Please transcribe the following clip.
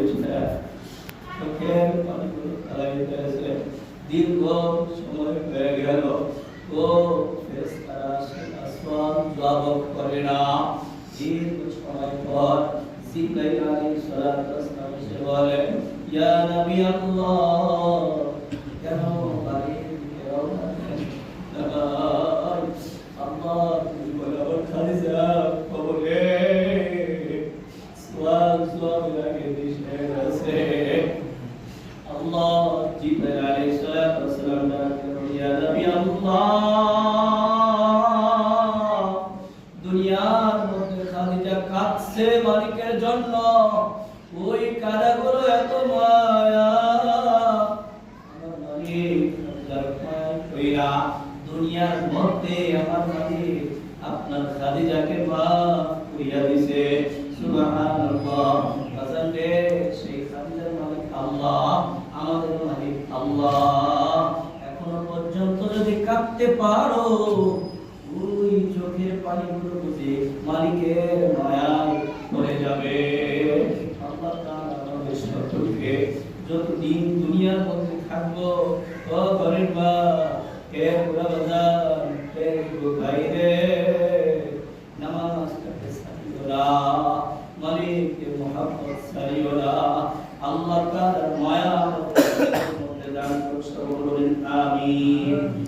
উঠে চোখের পানিগুলো খারাপ হয়েছে, দীর্ঘ সময় হয়ে গেল, ও ফেরেশতারা সেই আসমান জবাব করে না। দীর্ঘ সময় পর জিবরাইল আলাইহিস সালাতু ওয়াস সালাম এসে বলেন, ইয়া নবী আল্লাহ, কেন বাড়ির দিকে রওনা দেন? আল্লাহ তুমি বলে আমার খালিজা কবরে সোয়াল লাগে দিশে আছে। আল্লাহ জিবরাইল আলাইহিস সালাতু ওয়াস সালাম বলেন, ইয়া নবী আল্লাহ, দুনিয়ার মধ্যে খালিজা কাঁদছে মালিকের জন্য, ওই কাদাগুলো এত মায়া আমার মালিক খালিজার মায়া কইরা দুনিয়ার মধ্যে আমার মালিক আপনার খালিজাকে মাফ কইরা দিছে। সুবহানাল্লাহ। আজান দে সেই খালিজার মালিক আল্লাহ, আমাদের মালিক আল্লাহ। এখনো পর্যন্ত যদি কাঁদতে পারো, ওই চোখের পানিগুলো বুঝে মালিকের মায়ায় পড়ে যাবে। আল্লাহ তাআলা আমাদের সকলকে যতদিন দুনিয়ার মধ্যে থাকবো, ও ঘরের মা, হে বুড়া বাজার, হে ভাইরে, নামাজ পড়তে সারিও না, মালিকের মহব্বত সারিও না। আল্লাহ তাআলার মায়া মধ্যে দান করুন, আমিন।